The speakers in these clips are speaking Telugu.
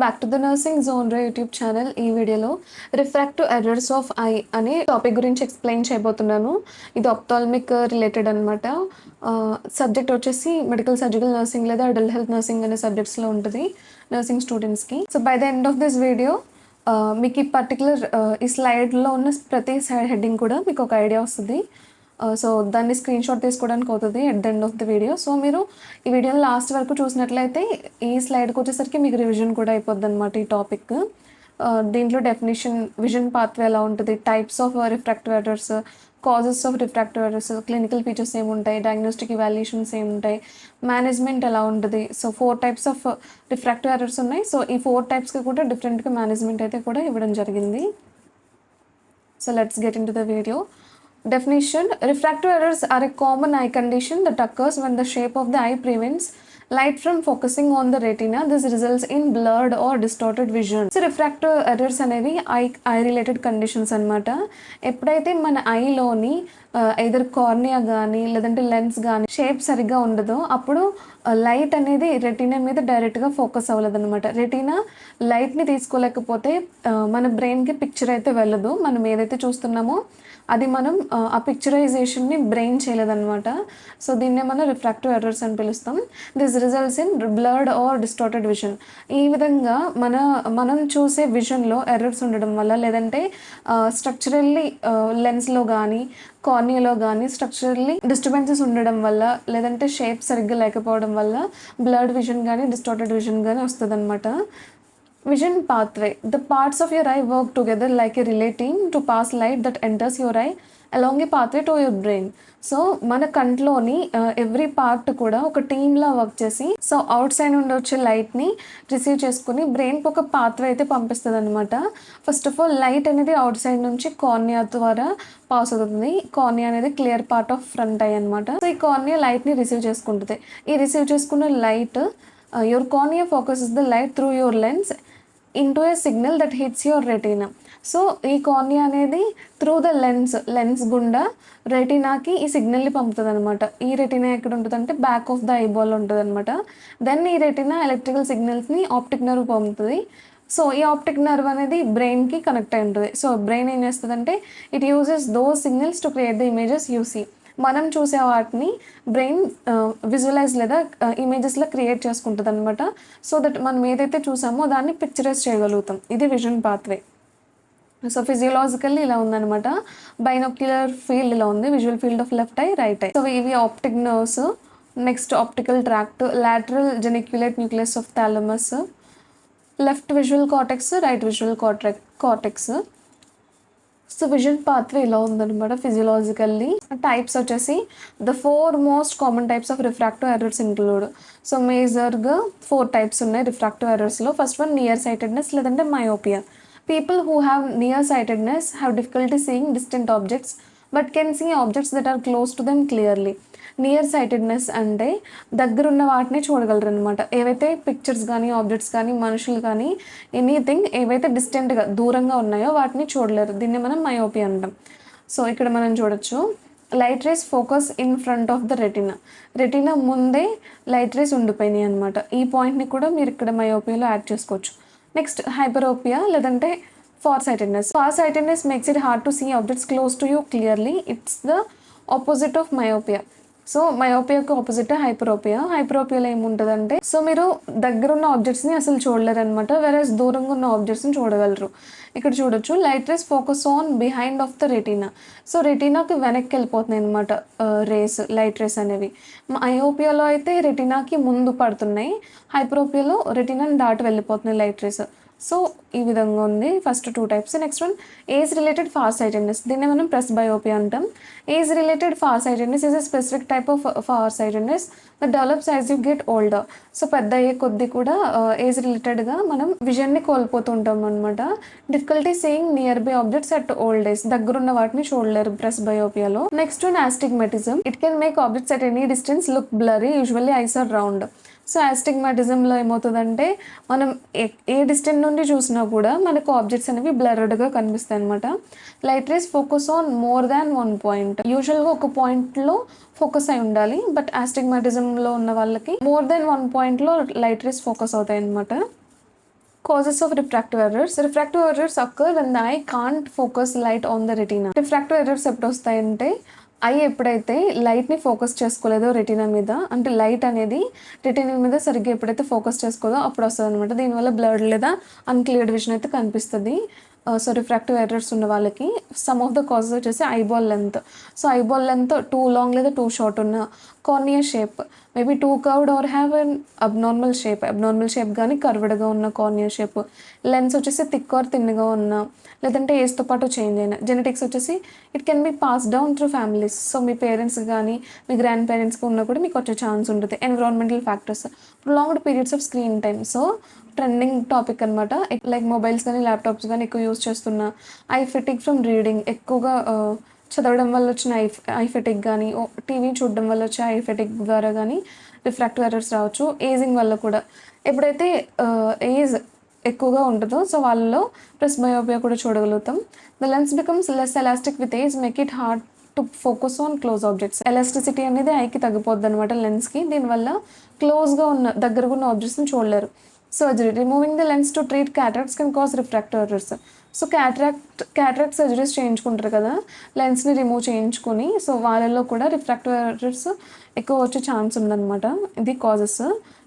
Back to the nursing zone YouTube channel. ఈ వీడియోలో రిఫ్రాక్టివ్ ఎర్రర్స్ ఆఫ్ ఐ అనే టాపిక్ గురించి ఎక్స్ప్లెయిన్ చేయబోతున్నాను. ఇది ఆప్థాల్మిక్ రిలేటెడ్ అనమాట. సబ్జెక్ట్ వచ్చేసి మెడికల్ సర్జికల్ నర్సింగ్ లేదా అడల్ట్ హెల్త్ నర్సింగ్ అనే సబ్జెక్ట్స్లో ఉంటుంది నర్సింగ్ స్టూడెంట్స్కి. So by the end of this video మీకు ఈ పర్టికులర్ ఈ స్లైడ్లో ఉన్న ప్రతి సైడ్ హెడ్డింగ్ కూడా మీకు ఒక ఐడియా వస్తుంది. సో దాన్ని స్క్రీన్ షాట్ తీసుకోవడానికి అవుతుంది at the end of the video. So మీరు ఈ వీడియోని లాస్ట్ వరకు చూసినట్లయితే ఈ స్లైడ్కి వచ్చేసరికి మీకు రివిజన్ కూడా అయిపోద్ది అనమాట ఈ టాపిక్. దీంట్లో డెఫినేషన్, విజన్ పాత్వే ఎలా ఉంటుంది, types of refractive errors, causes of refractive errors, clinical features ఏముంటాయి, డయాగ్నోస్టిక్ ఇవాల్యుయేషన్స్ ఏముంటాయి, మేనేజ్మెంట్ ఎలా ఉంటుంది. So 4 types of refractive errors ఉన్నాయి. సో ఈ 4 typesకి కూడా డిఫరెంట్గా మేనేజ్మెంట్ అయితే కూడా ఇవ్వడం జరిగింది. So let's get in to the video. Definition: refractive errors are a common eye condition that occurs when the shape of the eye prevents light from focusing on the retina. This results in blurred or distorted vision. So refractive errors అనేవి ఐ రిలేటెడ్ కండిషన్స్ అనమాట. ఎప్పుడైతే మన ఐలోని ఐదర్ కార్నియా కానీ లేదంటే లెన్స్ కానీ షేప్ సరిగ్గా ఉండదో అప్పుడు లైట్ అనేది రెటీనా మీద డైరెక్ట్గా ఫోకస్ అవ్వలేదు అనమాట. రెటీనా లైట్ని తీసుకోలేకపోతే మన బ్రెయిన్కి పిక్చర్ అయితే వెళ్ళదు. మనం ఏదైతే చూస్తున్నామో అది మనం ఆ పిక్చరైజేషన్ని బ్రెయిన్ చేయలేదన్నమాట. సో దీన్నే మనం రిఫ్రాక్టివ్ ఎర్రర్స్ అని పిలుస్తాం. This results in blurred or distorted vision. ఈ విధంగా మనం చూసే విజన్లో ఎర్రర్స్ ఉండడం వల్ల లేదంటే స్ట్రక్చరల్లీ లెన్స్లో కానీ కార్నియాలో కానీ స్ట్రక్చరల్లీ డిస్టర్బెన్సెస్ ఉండడం వల్ల లేదంటే షేప్ సరిగ్గా లేకపోవడం వల్ల బ్లర్డ్ విజన్ కానీ డిస్టార్టెడ్ విజన్ కానీ వస్తుంది అనమాట. Vision pathway: the parts of your eye work together like a relay team to pass light that enters your eye along a pathway to your brain. So మన కంట్లోని ఎవ్రీ పార్ట్ కూడా ఒక టీమ్లా వర్క్ చేసి సో అవుట్ సైడ్ నుండి వచ్చే లైట్ని రిసీవ్ చేసుకుని బ్రెయిన్కి ఒక పాత్వే అయితే పంపిస్తుంది అనమాట. ఫస్ట్ ఆఫ్ ఆల్ లైట్ అనేది అవుట్ సైడ్ నుంచి కార్నియా ద్వారా పాస్ అవుతుంది. కార్నియా అనేది clear part of front I అనమాట. సో ఈ కార్నియా లైట్ని రిసీవ్ చేసుకుంటుంది. ఈ రిసీవ్ చేసుకున్న light your cornea focuses the light through your lens into a signal that hits your retina. So ఈ కార్నియా అనేది త్రూ ద లెన్స్ గుండా రెటీనాకి ఈ సిగ్నల్ని పంపుతుంది అనమాట. ఈ రెటీనా ఎక్కడ ఉంటుంది అంటే బ్యాక్ ఆఫ్ ద ఐబాల్ ఉంటుంది అనమాట. దెన్ ఈ రెటీనా ఎలక్ట్రికల్ సిగ్నల్స్ని ఆప్టిక్ నర్వ్ పంపుతుంది. సో ఈ ఆప్టిక్ నర్వ్ అనేది బ్రెయిన్కి కనెక్ట్ అయి ఉంటుంది. సో బ్రెయిన్ ఏం చేస్తుందంటే it uses those signals to create the images you see. మనం చూసే వాటిని బ్రెయిన్ విజువలైజ్ లేదా ఇమేజెస్లో క్రియేట్ చేసుకుంటుంది అనమాట. సో దట్ మనం ఏదైతే చూసామో దాన్ని పిక్చరైజ్ చేయగలుగుతాం. ఇది విజన్ పాత్వే. సో ఫిజియోలాజికల్లీ ఇలా ఉందన్నమాట. బైనోక్యులర్ ఫీల్డ్ ఇలా ఉంది, visual field of left eye, right eye. So ఇవి optic nerves. Next optical tract, lateral geniculate nucleus of thalamus, left visual cortex, right visual cortex. So vision pathway ఇలా ఉందన్నమాట ఫిజియలాజికల్లీ. టైప్స్ వచ్చేసి the 4 most common types of refractive errors include. So మేజర్గా 4 types ఉన్నాయి రిఫ్రాక్టివ్ ఎర్రర్స్లో. ఫస్ట్ వన్ నియర్ సైటెడ్నెస్ లేదంటే myopia. People who have near sightedness have difficulty seeing distant objects but can see objects that are close to them clearly. Near sightedness అంటే దగ్గరున్న వాటిని చూడగలరు అనమాట. ఏవైతే పిక్చర్స్ కానీ ఆబ్జెక్ట్స్ కానీ మనుషులు కానీ ఎనీథింగ్ ఏవైతే డిస్టెంట్గా దూరంగా ఉన్నాయో వాటిని చూడలేరు. దీన్ని మనం మయోపియా అంటాం. సో ఇక్కడ మనం చూడొచ్చు light rays focus in front of the retina ముందే లైట్ రేస్ ఉండిపోయినాయి అనమాట. ఈ పాయింట్ని కూడా మీరు ఇక్కడ మయోపియాలో యాడ్ చేసుకోవచ్చు. నెక్స్ట్ హైపరోపియా లేదంటే far sightedness makes it hard to see objects close to you clearly. It's the opposite of myopia. So మయోపియాకు ఆపోజిట్ హైపరోపియా. హైపరోపియాలో ఏముంటుందంటే సో మీరు దగ్గరున్న ఆబ్జెక్ట్స్ని అసలు చూడలేరు అనమాట, వేరేస్ దూరంగా ఉన్న ఆబ్జెక్ట్స్ని చూడగలరు. ఇక్కడ చూడొచ్చు light rays focus on behind of the retina. So రెటీనాకి వెనక్కి వెళ్ళిపోతున్నాయి అనమాట లైట్ రేస్ అనేవి. మయోపియాలో అయితే రెటీనాకి ముందు పడుతున్నాయి, హైపరోపియాలో రెటీనాని దాటి వెళ్ళిపోతున్నాయి లైట్ రేస్. సో ఈ విధంగా ఉంది first 2 types. Next one age related far sightedness. దీన్ని మనం ప్రెస్బయోపియా అంటాం. Age related far sightedness is a specific type of far sightedness that develops as you get older. So పెద్ద అయ్యే కొద్దీ కూడా ఏజ్ రిలేటెడ్గా మనం విజన్ని కోల్పోతూ ఉంటాం అనమాట. Difficulty seeing near by objects at old age. దగ్గరున్న వాటిని చూడలేరు ప్రెస్బయోపియాలో. Next one astigmatism. It can make objects at any distance look blurry, usually eyes are round. So ఆస్టిగ్మాటిజంలో ఏమవుతుందంటే మనం ఏ డిస్టెన్స్ నుండి చూసినా కూడా మనకు ఆబ్జెక్ట్స్ అనేవి బ్లర్డ్గా కనిపిస్తాయి అనమాట. Light rays focus on more than 1 point. యూజువల్గా ఒక పాయింట్లో ఫోకస్ అయి ఉండాలి, బట్ ఆస్టిగ్మాటిజంలో ఉన్న వాళ్ళకి more than 1 point light rays focus అవుతాయి అనమాట. Causes of refractive errors. Refractive errors occur when the eye can't focus light on the retina. Refractive errors ఎప్పుడు వస్తాయంటే ఐ ఎప్పుడైతే లైట్ని ఫోకస్ చేసుకోలేదో రెటీనా మీద, అంటే లైట్ అనేది రెటీనా మీద సరిగ్గా ఎప్పుడైతే ఫోకస్ చేసుకోదో అప్పుడు వస్తుంది అనమాట. దీనివల్ల బ్లర్డ్ లేదా అన్క్లియర్డ్ విజన్ అయితే కనిపిస్తుంది. సో రిఫ్రాక్టివ్ ఎర్రర్స్ ఉన్న వాళ్ళకి సమ్ ఆఫ్ ద కాజెస్ వచ్చేసి eyeball length. So eyeball length too long లేదా టూ షార్ట్ ఉన్న, cornea shape maybe too curved or have an abnormal shape కానీ కర్వ్డ్గా ఉన్న కార్నియా షేప్, లెన్స్ వచ్చేసి థిక్ ఆర్ థిన్గా ఉన్న, లేదంటే ఏజ్తో పాటు చేంజ్ అయిన. జెనెటిక్స్ వచ్చేసి it can be pass down through families. So మీ పేరెంట్స్ కానీ మీ గ్రాండ్ పేరెంట్స్కి ఉన్నా కూడా మీకు వచ్చే ఛాన్స్ ఉంటుంది. Environmental factors, prolonged periods off screen time. So trending topic అనమాట. లైక్ మొబైల్స్ కానీ ల్యాప్టాప్స్ కానీ ఎక్కువ యూస్ చేస్తున్న, ఐ ఫెటిక్ ఫ్రమ్ రీడింగ్, ఎక్కువగా చదవడం వల్ల వచ్చిన ఐ ఫెటిక్ కానీ, టీవీ చూడడం వల్ల వచ్చే ఐ ఫెటిక్ ద్వారా కానీ రిఫ్రాక్టివ్ ఎర్రర్స్ రావచ్చు. ఏజింగ్ వల్ల కూడా, ఎప్పుడైతే ఏజ్ ఎక్కువగా ఉంటుందో సో వాళ్ళలో ప్రెస్బయోపియా కూడా చూడగలుగుతాం. The lens becomes less elastic with age, make it hard to focus on close objects. Elasticity అనేది ఐకి తగ్గిపోద్ది అనమాట లెన్స్కి. దీనివల్ల క్లోజ్గా ఉన్న దగ్గరగా ఉన్న ఆబ్జెక్ట్స్ని చూడలేరు. Surgery. Removing the lens to treat cataracts can cause refractive errors. So cataract surgeries చేయించుకుంటారు కదా, లెన్స్ని రిమూవ్ చేయించుకొని, సో వాళ్ళల్లో కూడా రిఫ్రాక్టివ్ ఎర్రర్స్ ఎక్కువ వచ్చే ఛాన్స్ ఉందన్నమాట. ఇది కాజెస్.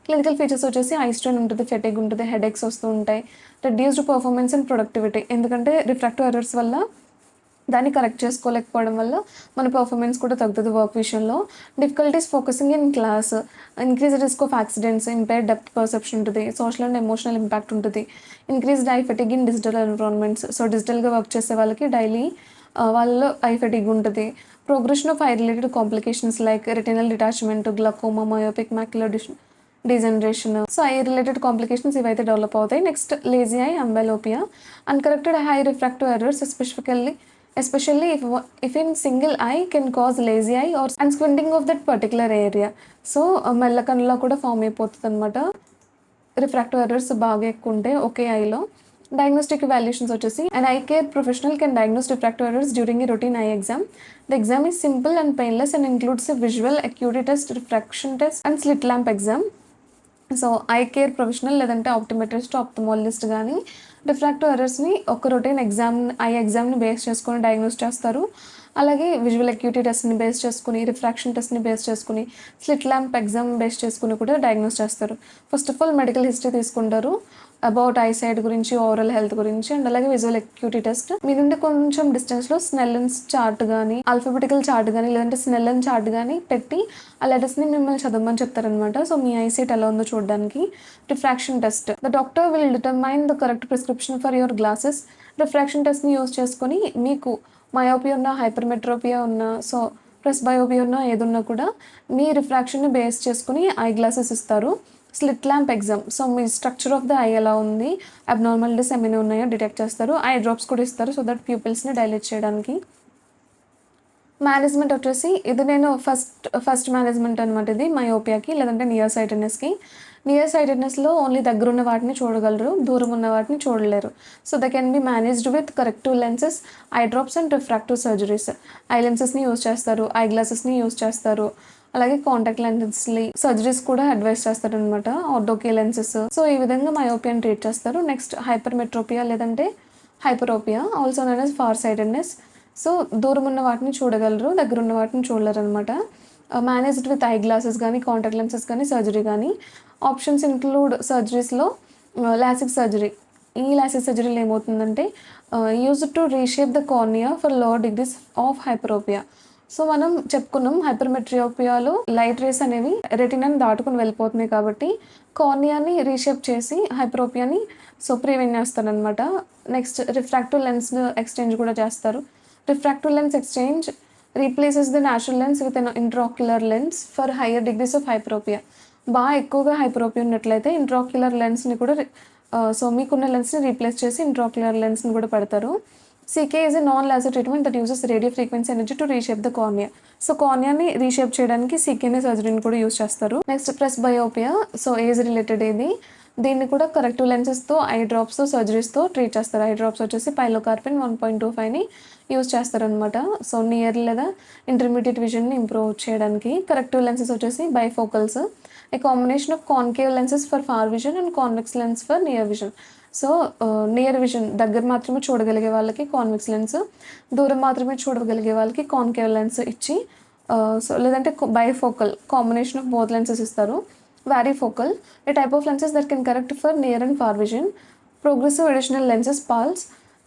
క్లినికల్ ఫీచర్స్ వచ్చేసి ఐ స్ట్రెయిన్ ఉంటుంది, ఫెటిగ్ ఉంటుంది, హెడేక్స్ వస్తూ ఉంటాయి, రెడ్యూస్డ్ పర్ఫార్మెన్స్ అండ్ ప్రొడక్టివిటీ. ఎందుకంటే రిఫ్రాక్టివ్ ఎర్రర్స్ వల్ల దాన్ని కరెక్ట్ చేసుకోలేకపోవడం వల్ల మన పర్ఫార్మెన్స్ కూడా తగ్గుతుంది వర్క్ విషయంలో. Difficulties focusing in class, increase risk of accidents, impaired depth perception ఉంటుంది, సోషల్ అండ్ ఎమోషనల్ ఇంపాక్ట్ ఉంటుంది, increased eye fatigue in digital environments. So డిజిటల్గా వర్క్ చేసే వాళ్ళకి డైలీ వాళ్ళలో ఐ ఫెటిగ్ ఉంటుంది. Progression of eye related complications like retinal detachment, glaucoma, myopic macular degeneration. So eye related complications ఇవైతే డెవలప్ అవుతాయి. Next lazy eye, amblyopia. Uncorrected high refractive errors especially if in single eye can cause lazy eye or and squinting of that particular area. So మెల్ల కన్నులో కూడా ఫామ్ అయిపోతుంది అనమాట రిఫ్రాక్టివ్ ఎర్రర్స్ బాగా ఎక్కువ ఉంటే ఒకే ఐలో. డయాగ్నోస్టిక్ వాల్యుయేషన్స్ వచ్చేసి an eye care professional can diagnose refractive errors during a routine eye exam. The exam is simple and painless and includes a visual acuity test, refraction test and slit lamp exam. So I care professional లేదంటే ఆప్టిమెట్రిస్ట్, ఆప్థమాలజిస్ట్ కానీ రిఫ్రాక్టివ్ ఎర్రర్స్ని ఒక రొటీన్ ఐ ఎగ్జామ్ని బేస్ చేసుకొని డయాగ్నోస్ చేస్తారు. అలాగే విజువల్ అక్యూటీ టెస్ట్ని బేస్ చేసుకుని, రిఫ్రాక్షన్ టెస్ట్ని బేస్ చేసుకుని, స్లిట్ ల్యాంప్ ఎగ్జామ్ బేస్ చేసుకుని కూడా డయాగ్నోస్ చేస్తారు. First of all medical history తీసుకుంటారు అబౌట్ ఐ సైడ్ గురించి, ఓవరాల్ హెల్త్ గురించి, అండ్ అలాగే విజువల్ అక్యూటీ టెస్ట్. మీ నుండి కొంచెం డిస్టెన్స్లో స్నెల్లెన్స్ చార్ట్ కానీ, ఆల్ఫాబెటికల్ చార్ట్ కానీ, లేదంటే స్నెల్లెన్ చార్ట్ కానీ పెట్టి ఆ లెటర్స్ని మిమ్మల్ని చదవమని చెప్తారనమాట. సో మీ ఐ సైట్ ఎలా ఉందో చూడడానికి. Refraction test. The doctor will determine the correct prescription for your glasses. Refraction టెస్ట్ని యూజ్ చేసుకొని మీకు మయోపియా ఉన్నా, హైపర్మెట్రోపియా ఉన్నా, సో ప్రెస్బయోపియా ఉన్నా, ఏదున్నా కూడా మీ రిఫ్రాక్షన్ని బేస్ చేసుకుని ఐ గ్లాసెస్ ఇస్తారు. Slit lamp exam. So me structure of the I ఎలా ఉంది, అబ్నార్మాలిటీస్ ఏమైనా ఉన్నాయో డిటెక్ట్ చేస్తారు. ఐ డ్రాప్స్ కూడా ఇస్తారు సో దట్ ప్యూపిల్స్ని డైలేట్ చేయడానికి. మేనేజ్మెంట్ వచ్చేసి ఇది నేను ఫస్ట్ మేనేజ్మెంట్ అనమాట. ఇది మయోపియాకి లేదంటే నియర్ సైటెడ్నెస్కి. నియర్ సైటెడ్నెస్లో ఓన్లీ దగ్గర ఉన్న వాటిని చూడగలరు, దూరం ఉన్న వాటిని చూడలేరు. So the can be managed with corrective lenses, eye drops and refractive surgeries. Eye లెన్సెస్ని యూజ్ చేస్తారు, ఐ గ్లాసెస్ని యూజ్ చేస్తారు, అలాగే కాంటాక్ట్ లెన్సెస్ని సర్జరీస్ కూడా అడ్వైస్ చేస్తారు అనమాట, ఆర్థోకే లెన్సెస్. సో ఈ విధంగా మయోపియాని ట్రీట్ చేస్తారు. నెక్స్ట్ హైపర్మెట్రోపియా లేదంటే hyperopia, also known as far sightedness. So దూరం ఉన్న వాటిని చూడగలరు, దగ్గర ఉన్న వాటిని చూడలేరు అనమాట. మేనేజ్డ్ విత్ ఐ గ్లాసెస్ కానీ, కాంటాక్ట్ లెన్సెస్ కానీ, సర్జరీ కానీ. ఆప్షన్స్ ఇంక్లూడ్ సర్జరీస్లో లాసిక్ సర్జరీ. ఈ లాసిక్ సర్జరీలో ఏమవుతుందంటే use to reshape the cornea for lower degrees of hyperopia. So మనం చెప్పుకున్నాం హైపర్మెట్రియోపియాలో లైట్ రేస్ అనేవి రెటినాని దాటుకుని వెళ్ళిపోతున్నాయి కాబట్టి కార్నియాని రీషేప్ చేసి హైపరోపియాని సో ప్రివెంట్ చేస్తారనమాట. నెక్స్ట్ రిఫ్రాక్టివ్ లెన్స్ ఎక్స్చేంజ్ కూడా చేస్తారు. Refractive lens exchange replaces the natural lens with an intraocular lens for higher degrees of hyperopia. బాగా ఎక్కువగా హైపరోపియా ఉన్నట్లయితే ఇంట్రాక్యులర్ లెన్స్ని కూడా సో మీకున్న లెన్స్ని రీప్లేస్ చేసి ఇంట్రాక్యులర్ లెన్స్ని కూడా పెడతారు. CK is a non-laser treatment that uses radio frequency energy to reshape the cornea. So కార్నియాని రీషేప్ చేయడానికి CK సర్జరీని కూడా యూజ్ చేస్తారు. Next presbyopia. So age related ఇది. దీన్ని కూడా కరెక్టివ్ లెన్సెస్తో, ఐ డ్రాప్స్తో, సర్జరీస్తో ట్రీట్ చేస్తారు. ఐ డ్రాప్స్ వచ్చేసి పైలోకార్పిన్ 1.25ని యూజ్ చేస్తారనమాట. సో నియర్ లేదా ఇంటర్మీడియట్ విజన్ని ఇంప్రూవ్ చేయడానికి. కరెక్టివ్ లెన్సెస్ వచ్చేసి bifocals, a combination of concave lenses for far vision and convex lens for near vision. So near vision దగ్గర మాత్రమే చూడగలిగే వాళ్ళకి కాన్వెక్స్ లెన్స్, దూరం మాత్రమే చూడగలిగే వాళ్ళకి కాన్కేవ్ లెన్స్ ఇచ్చి సో లేదంటే bifocal combination of both lenses ఇస్తారు. Varifocal a type of lenses that can correct for near and far vision. Progressive additional lenses PALS,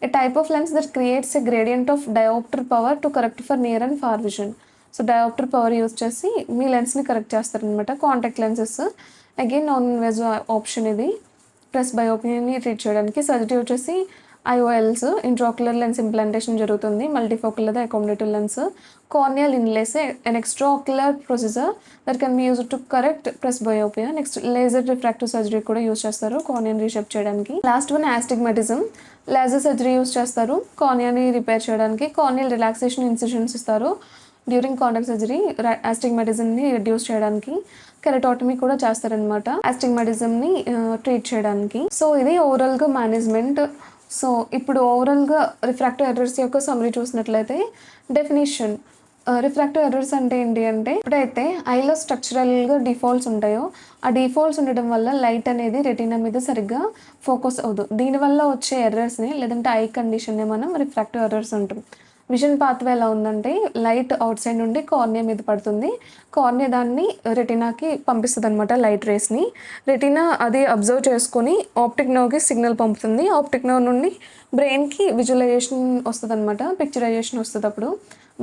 a type of lens that creates a gradient of diopter power to correct for near and far vision. So diopter power use చేసి మీ లెన్స్ని కరెక్ట్ చేస్తారనమాట. Contact lenses again non invasive option ఇది ప్లస్ బయోపియాని ట్రీట్ చేయడానికి. సర్జరీ వచ్చేసి IOLs ఇంట్రాక్యులర్ లెన్స్ ఇంప్లాంటేషన్ జరుగుతుంది. మల్టీఫోకల్ లేదా accommodative lens. Corneal inlays an extraocular procedure that can be use to correct presbyopia. Next laser refractive surgery కూడా యూజ్ చేస్తారు కార్నియాని రీషేప్ చేయడానికి. Last one astigmatism. Laser surgery use చేస్తారు కార్నియాని రిపేర్ చేయడానికి. కార్నియల్ రిలాక్సేషన్ ఇన్సిషన్స్ ఇస్తారు డ్యూరింగ్ కాంటాక్ట్ సర్జరీ ఆస్టిగ్మాటిజంని రిడ్యూస్ చేయడానికి. కెరటాటమీ కూడా చేస్తారనమాట ఆస్టిగ్మాటిజంని ట్రీట్ చేయడానికి. సో ఇది ఓవరాల్గా మేనేజ్మెంట్. సో ఇప్పుడు ఓవరాల్గా రిఫ్రాక్టివ్ ఎర్రర్స్ యొక్క సమ్మరీ చూసినట్లయితే డెఫినేషన్. రిఫ్రాక్టివ్ ఎర్రర్స్ అంటే ఏంటి అంటే ఎప్పుడైతే ఐలో స్ట్రక్చరల్గా డిఫాల్ట్స్ ఉంటాయో ఆ డిఫాల్ట్స్ ఉండడం వల్ల లైట్ అనేది రెటీనా మీద సరిగ్గా ఫోకస్ అవ్వదు. దీనివల్ల వచ్చే ఎర్రర్స్ని లేదంటే ఐ కండిషన్ని మనం రిఫ్రాక్టివ్ ఎర్రర్స్ అంటాం. విజన్ పాత్వే ఎలా ఉందంటే లైట్ అవుట్ సైడ్ నుండి కార్నియా మీద పడుతుంది. కార్నియా దాన్ని రెటీనాకి పంపిస్తుంది అనమాట లైట్ రేస్ని. రెటీనా అది అబ్జర్వ్ చేసుకొని ఆప్టిక్ నర్వ్కి సిగ్నల్ పంపుతుంది. ఆప్టిక్ నర్వ్ నుండి బ్రెయిన్కి విజువలైజేషన్ వస్తుంది అనమాట, పిక్చరైజేషన్ వస్తుంది. అప్పుడు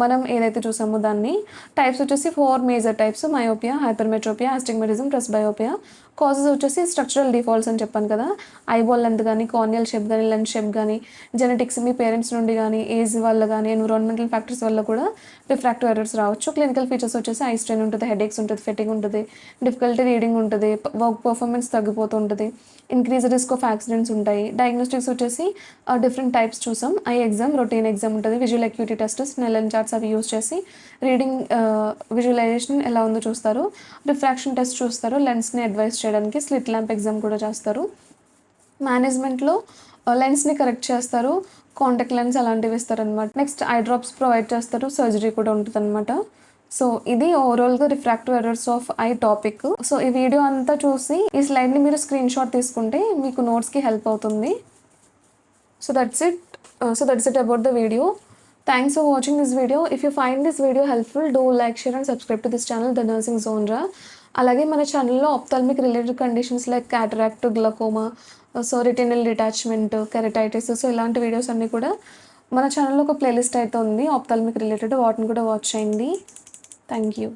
మనం ఏదైతే చూసామో దాన్ని. టైప్స్ వచ్చేసి 4 major types: myopia, hypermetropia, astigmatism, presbyopia. Causes వచ్చేసి స్ట్రక్చరల్ డిఫాల్ట్స్ అని చెప్పాను కదా, ఐబాల్ లెంత్ కానీ, కార్నియల్ షేప్ కానీ, లెన్స్ షేప్ కానీ, జెనెటిక్స్ మీ పేరెంట్స్ నుండి కానీ, ఏజ్ వల్ల కానీ, ఎన్విరాన్మెంటల్ ఫ్యాక్టర్స్ వల్ల కూడా రిఫ్రాక్టివ్ ఎర్రర్స్ రావచ్చు. క్లినికల్ ఫీచర్స్ వచ్చేసి ఐ స్ట్రెయిన్ ఉంటుంది, హెడేక్స్ ఉంటుంది, ఫెటిగ్ ఉంటుంది, డిఫికల్టీ రీడింగ్ ఉంటుంది, వర్క్ పర్ఫార్మెన్స్ తగ్గిపోతూ ఉంటుంది, ఇంక్రీజ్ రిస్క్ ఆఫ్ యాక్సిడెంట్స్ ఉంటాయి. డయాగ్నోస్టిక్స్ వచ్చేసి డిఫరెంట్ టైప్స్ చూసాం. ఐ ఎగ్జామ్, రొటీన్ ఎగ్జామ్ ఉంటుంది, visual acuity test, Snellen charts అవి యూజ్ చేసి రీడింగ్ విజువలైజేషన్ ఎలా ఉందో చూస్తారు. రిఫ్రాక్షన్ టెస్ట్ చూస్తారు లెన్స్ని అడ్వైస్ చేయడానికి. స్లిట్ ల్యాంప్ ఎగ్జామ్ కూడా చేస్తారు. మేనేజ్మెంట్లో లెన్స్ని కరెక్ట్ చేస్తారు, కాంటాక్ట్ లెన్స్ అలాంటివి ఇస్తారనమాట. నెక్స్ట్ ఐ డ్రాప్స్ ప్రొవైడ్ చేస్తారు, సర్జరీ కూడా ఉంటుంది అనమాట. సో ఇది ఓవరాల్గా refractive errors of I topic. So ఈ వీడియో అంతా చూసి ఈ స్లైడ్ని మీరు స్క్రీన్ షాట్ తీసుకుంటే మీకు నోట్స్కి హెల్ప్ అవుతుంది. So that's it about the video. Thanks for watching this video. If you find this video helpful, do like, share and subscribe to this channel, The Nursing Genre. అలాగే మన ఛానల్లో ophthalmic related conditions like cataract, glaucoma, so retinal detachment, keratitis, so ఇలాంటి వీడియోస్ అన్నీ కూడా మన ఛానల్లో ఒక ప్లేలిస్ట్ అయితే ఉంది ఆప్థాల్మిక్ రిలేటెడ్, వాటిని కూడా వాచ్ చేయండి. Thank you.